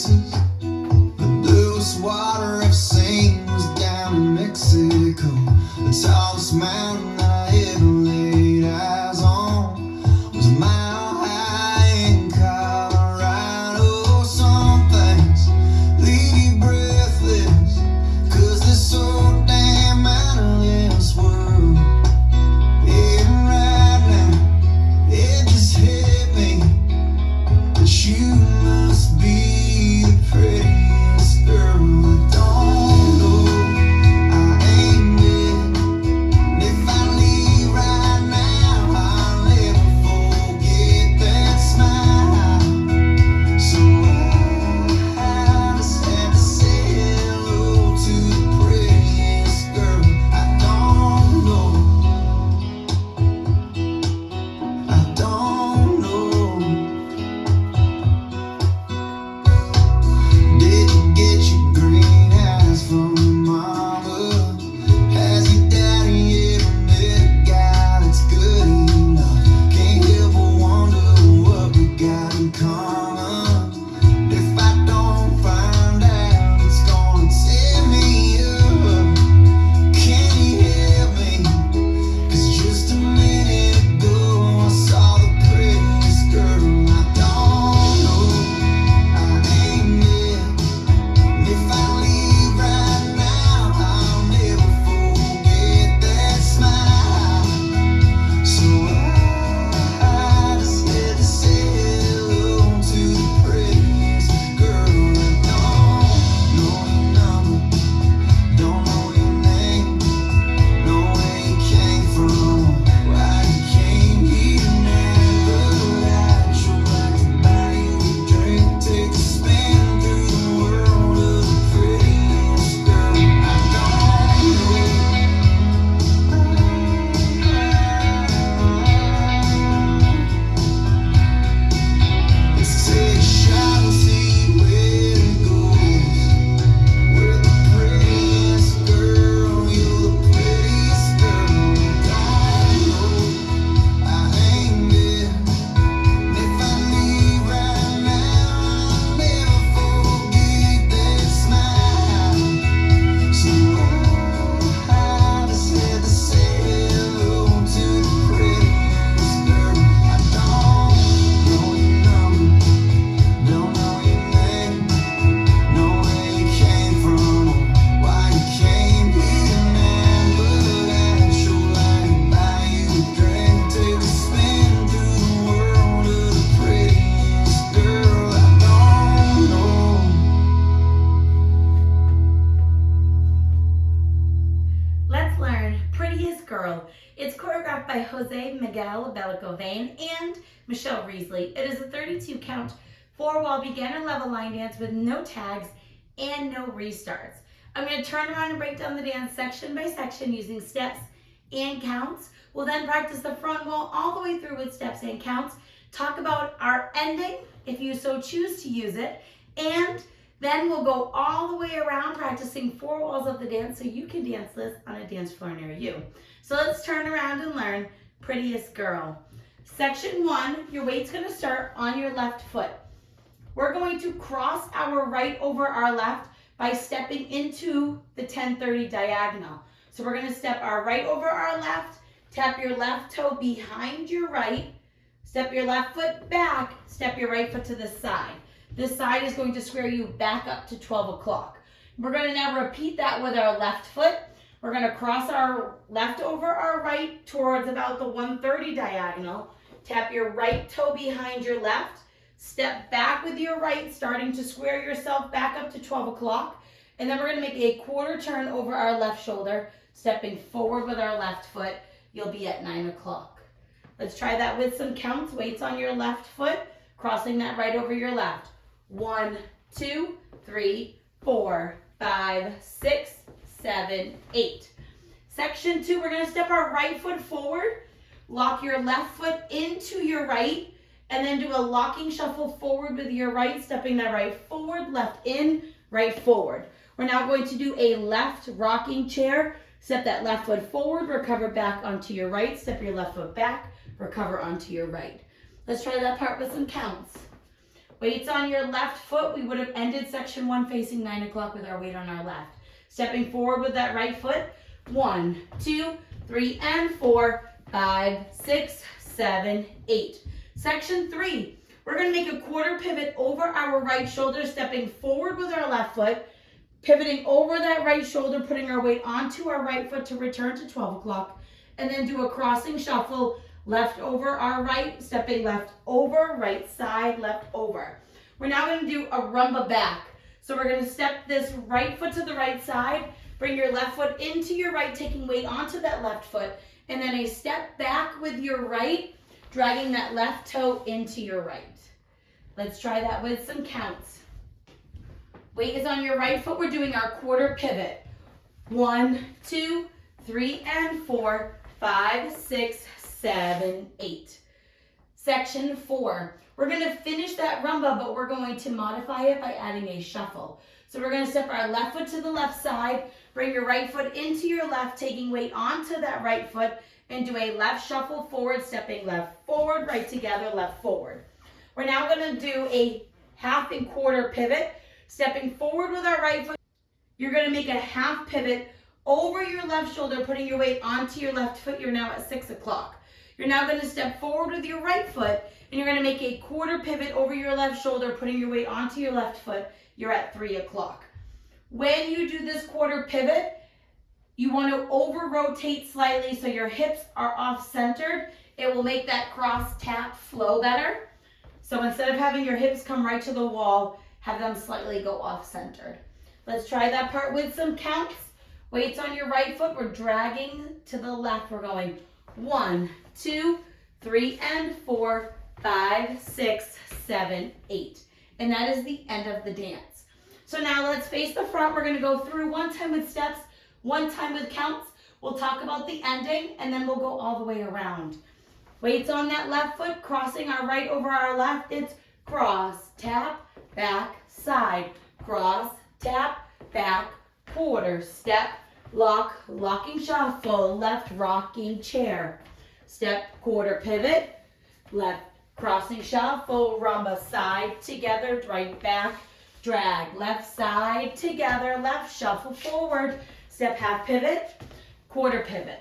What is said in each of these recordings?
places. The bluest water I've seen was down in Mexico. The tallest mountain that I ever laid eyes on was a mile high in Colorado. Some things leave you breathless, 'cause they're so damn out of this world. And right now, it just hit me that you must be the prettiest girl. I don't know, I ain't dead. And if I leave right now, I'll never forget that smile. So I just had to say hello to the prettiest girl. I don't know, I don't know. Did you get your green eyes from your mama? Has your daddy ever met a guy that's good enough? Can't help but wonder what we got in common. If I don't find out, it's gonna tear me up. Can you help me? 'Cause just a minute ago I saw the prettiest girl. I don't know, I ain't dead. And if I leave right now, I'll never forget that smile. So I just had to say hello to the prettiest girl. I don't know your number, don't know your name, know where you came from, why you came here tonight. But I'd sure like to buy you a drink, take a spin through the world of the prettiest girl. I don't know. Let's take a shot and see where it goes. We're the prettiest girl, you're the prettiest girl. I don't know, I ain't dead. And if I leave right now, I'll never forget that smile. So I just had to say hello to the prettiest girl. I don't know your number, don't know your name, know where you came from, why you came here tonight. But I'd sure like to buy you a drink, take a spin through the world of the prettiest girl. I don't know. Let's learn Prettiest Girl. It's choreographed by Jose Miguel Belloque Vane and Michelle Risley. It is a 32 count, 4-wall beginner level line dance with no tags and no restarts. I'm going to turn around and break down the dance section by section using steps and counts. We'll then practice the front wall all the way through with steps and counts, talk about our ending if you so choose to use it, and then we'll go all the way around practicing 4 walls of the dance so you can dance this on a dance floor near you. So let's turn around and learn Prettiest Girl. Section 1, your weight's going to start on your left foot. We're going to cross our right over our left by stepping into the 10-30 diagonal. So we're going to step our right over our left, tap your left toe behind your right, step your left foot back, step your right foot to the side. This side is going to square you back up to 12 o'clock. We're going to now repeat that with our left foot. We're going to cross our left over our right towards about the 130 diagonal. Tap your right toe behind your left. Step back with your right, starting to square yourself back up to 12 o'clock. And then we're going to make a quarter turn over our left shoulder, stepping forward with our left foot. You'll be at 9 o'clock. Let's try that with some counts. Weights on your left foot, crossing that right over your left. 1, 2, 3, 4, 5, 6, 7, 8. Section 2, we're going to step our right foot forward, lock your left foot into your right, and then do a locking shuffle forward with your right, stepping that right forward, left in, right forward. We're now going to do a left rocking chair. Step that left foot forward, recover back onto your right, step your left foot back, recover onto your right. Let's try that part with some counts. Weights on your left foot. We would have ended section 1 facing 9 o'clock with our weight on our left. Stepping forward with that right foot. 1, 2, 3, and 4, 5, 6, 7, 8. Section 3. We're going to make a quarter pivot over our right shoulder, stepping forward with our left foot, pivoting over that right shoulder, putting our weight onto our right foot to return to 12 o'clock, and then do a crossing shuffle, left over our right, stepping left over, right side, left over. We're now going to do a rumba back. So we're going to step this right foot to the right side, bring your left foot into your right, taking weight onto that left foot, and then a step back with your right, dragging that left toe into your right. Let's try that with some counts. Weight is on your right foot. We're doing our quarter pivot. 1, 2, 3, and 4, 5, 6, 7, 8. Section 4. We're going to finish that rumba, but we're going to modify it by adding a shuffle. So we're going to step our left foot to the left side, bring your right foot into your left, taking weight onto that right foot, and do a left shuffle forward, stepping left forward, right together, left forward. We're now going to do a half and quarter pivot, stepping forward with our right foot. You're going to make a half pivot over your left shoulder, putting your weight onto your left foot. You're now at 6 o'clock. You're now going to step forward with your right foot, and you're going to make a quarter pivot over your left shoulder, putting your weight onto your left foot. You're at 3 o'clock. When you do this quarter pivot, you want to over-rotate slightly so your hips are off-centered. It will make that cross-tap flow better. So instead of having your hips come right to the wall, have them slightly go off-centered. Let's try that part with some counts. Weights on your right foot. We're dragging to the left. We're going 1, 2, 3, and 4, 5, 6, 7, 8. And that is the end of the dance. So now let's face the front. We're going to go through one time with steps, one time with counts. We'll talk about the ending, and then we'll go all the way around. Weights on that left foot, crossing our right over our left. It's cross, tap, back, side, cross, tap, back, quarter, step, lock, locking shuffle, left rocking chair, step, quarter pivot, left crossing shuffle, rumba side together, right back, drag, left side together, left shuffle forward, step half pivot, quarter pivot.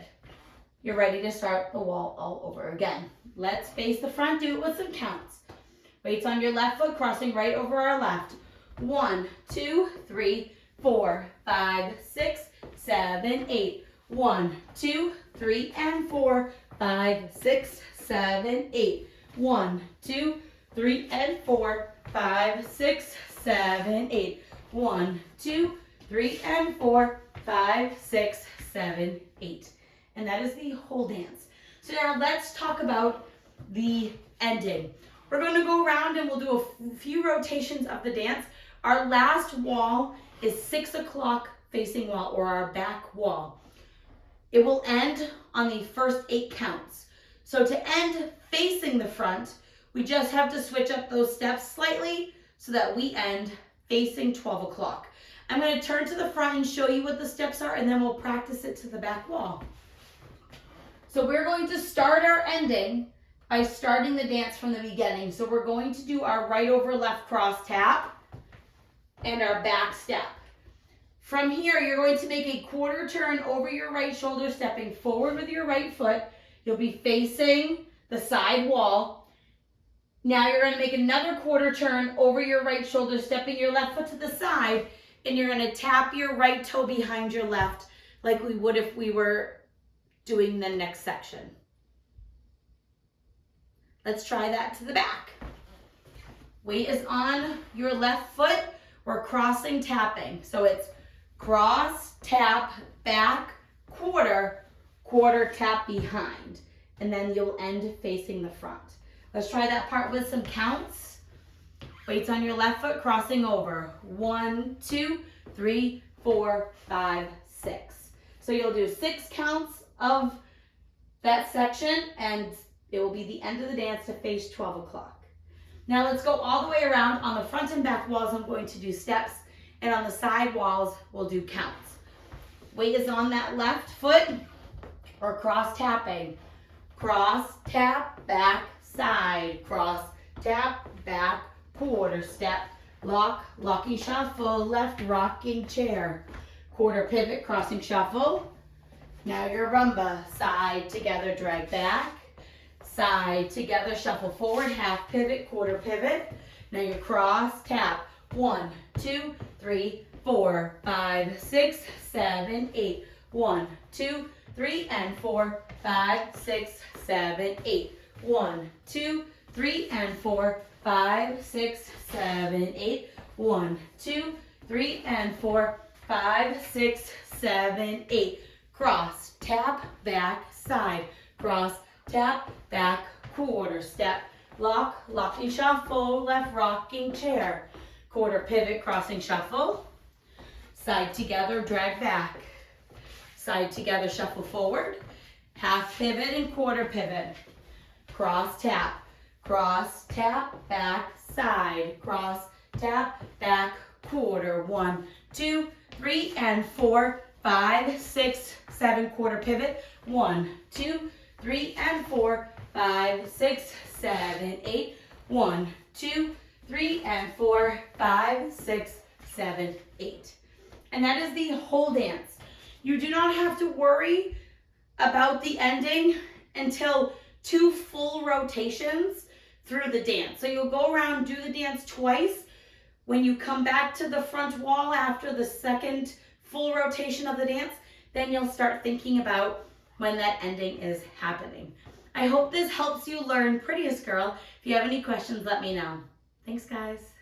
You're ready to start the wall all over again. Let's face the front, do it with some counts. Weights on your left foot, crossing right over our left. 1, 2, 3, 4, 5, 6, 7, 8. 1, 2, 3, and 4, 5, 6, 7, 8. 1, 2, 3, and 4, 5, 6, 7, 8. 1, 2, 3, and 4, 5, 6, 7, 8. And that is the whole dance. So now let's talk about the ending. We're going to go around and we'll do a few rotations of the dance. Our last wall is 6 o'clock facing wall, or our back wall. It will end on the first 8 counts. So to end facing the front, we just have to switch up those steps slightly so that we end facing 12 o'clock. I'm going to turn to the front and show you what the steps are, and then we'll practice it to the back wall. So we're going to start our ending by starting the dance from the beginning. So we're going to do our right over left cross tap and our back step. From here, you're going to make a quarter turn over your right shoulder, stepping forward with your right foot. You'll be facing the side wall. Now you're going to make another quarter turn over your right shoulder, stepping your left foot to the side, and you're going to tap your right toe behind your left like we would if we were doing the next section. Let's try that to the back. Weight is on your left foot. We're crossing, tapping. So it's cross, tap, back, quarter, quarter, tap behind. And then you'll end facing the front. Let's try that part with some counts. Weights on your left foot, crossing over. 1, 2, 3, 4, 5, 6. So you'll do 6 counts of that section, and it will be the end of the dance to face 12 o'clock. Now let's go all the way around. On the front and back walls, I'm going to do steps, and on the side walls, we'll do counts. Weight is on that left foot, or cross tapping. Cross, tap, back, side, cross, tap, back, quarter step, lock, locking shuffle, left rocking chair, quarter pivot, crossing shuffle. Now your rumba, side together, drag back, side together, shuffle forward, half pivot, quarter pivot. Now your cross, tap, 1, 2, 3, 4, 5, 6, 7, 8. 1, 2, 3, and 4, 5, 6, 7, 8. 1, 2, 3, and 4, 5, 6, 7, 8. 1, 2, 3, and 4, 5, 6, 7, 8. Cross, tap, back, side. Cross, tap, back, quarter step. Lock, locking shuffle, left rocking chair. Quarter pivot, crossing shuffle. Side together, drag back. Side together, shuffle forward. Half pivot and quarter pivot. Cross, tap, back, side. Cross, tap, back, quarter. 1, 2, 3, and 4, 5, 6, 7, quarter pivot. 1, 2, 3, and 4, 5, 6, 7, 8. 1, 2, 3, and 4, 5, 6, 7, 8. And that is the whole dance. You do not have to worry about the ending until 2 full rotations through the dance. So you'll go around, do the dance twice. When you come back to the front wall after the second full rotation of the dance, then you'll start thinking about when that ending is happening. I hope this helps you learn Prettiest Girl. If you have any questions, let me know. Thanks, guys.